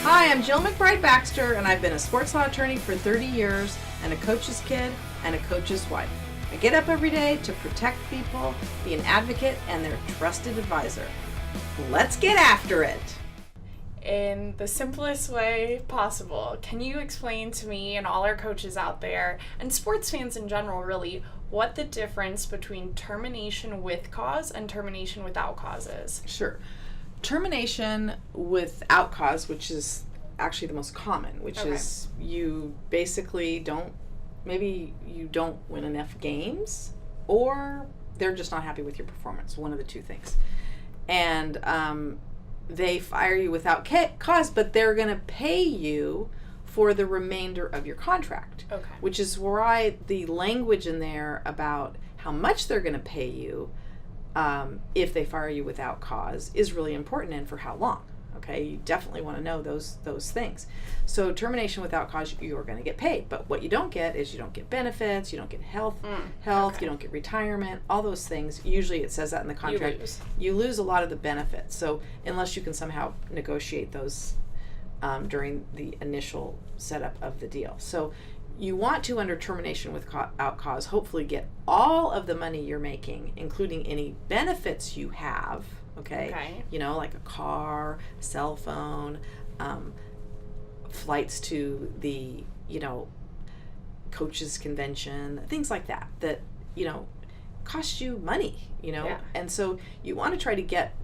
Hi, I'm Jill McBride Baxter, and I've been a sports law attorney for 30 years, and a coach's kid, and a coach's wife. I get up every day to protect people, be an advocate, and their trusted advisor. Let's get after it! In the simplest way possible, can you explain to me and all our coaches out there, and sports fans in general really, what the difference between termination with cause and termination without cause is? Sure. Termination without cause, which is actually the most common, which is you basically don't win enough games, or they're just not happy with your performance, one of the two things. And they fire you without cause, but they're going to pay you for the remainder of your contract, which is why the language in there about how much they're going to pay you if they fire you without cause is really important, and for how long. Okay, you definitely want to know those things. So termination without cause, you are going to get paid, but what you don't get is you don't get benefits, you don't get health, you don't get retirement, all those things. Usually it says that in the contract. You lose a lot of the benefits. So unless you can somehow negotiate those during the initial setup of the deal. So you want to, under termination without cause, hopefully get all of the money you're making, including any benefits you have. Okay. You know, like a car, cell phone, flights to the, coaches convention, things like that, cost you money, And so you want to try to get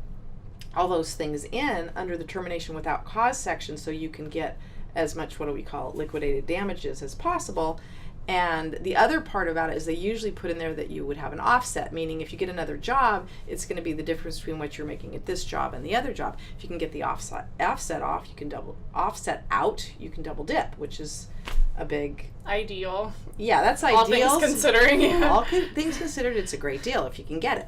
all those things in under the termination without cause section, so you can get as much, what do we call it, liquidated damages as possible. And the other part about it is they usually put in there that you would have an offset, meaning if you get another job, it's going to be the difference between what you're making at this job and the other job. If you can get the offset off, you can you can double dip, which is a big ideal. Yeah, that's ideal. All things considering. Yeah. All things considered, it's a great deal if you can get it.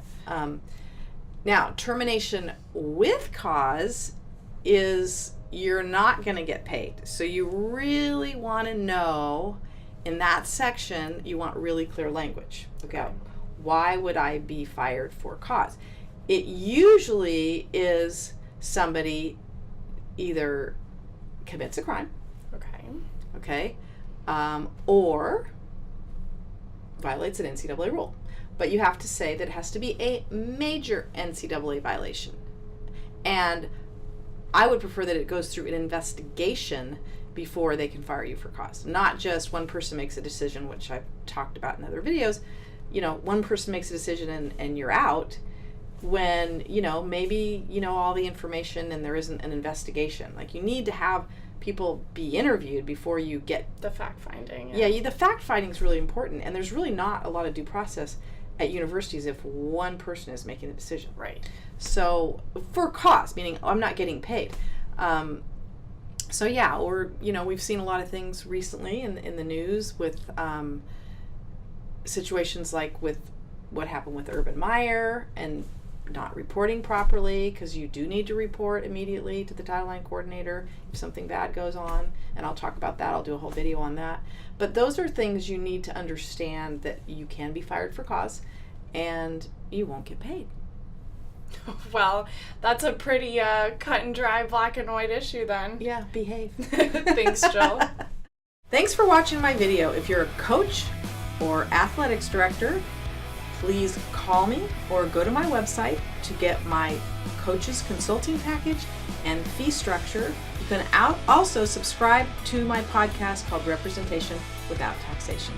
Now, termination with cause is you're not going to get paid. So you really want to know, in that section, you want really clear language. Okay. Why would I be fired for cause? It usually is somebody either commits a crime. Or violates an NCAA rule. But you have to say that it has to be a major NCAA violation. And I would prefer that it goes through an investigation before they can fire you for cause. Not just one person makes a decision, which I've talked about in other videos. One person makes a decision and you're out, when, maybe, all the information and there isn't an investigation. Like, you need to have people be interviewed before you get the fact finding. The fact finding is really important, and there's really not a lot of due process at universities if one person is making a decision. Right. So for cause, meaning I'm not getting paid. Or we've seen a lot of things recently in the news with situations like with what happened with Urban Meyer and not reporting properly, because you do need to report immediately to the Title IX coordinator if something bad goes on, and I'll talk about that. I'll do a whole video on that. But those are things you need to understand, that you can be fired for cause and you won't get paid. Well, that's a pretty cut and dry, black and white issue then. Yeah, behave. Thanks, Jill. Thanks for watching my video. If you're a coach or athletics director, please call me or go to my website to get my coach's consulting package and fee structure. You can also subscribe to my podcast called Representation Without Taxation.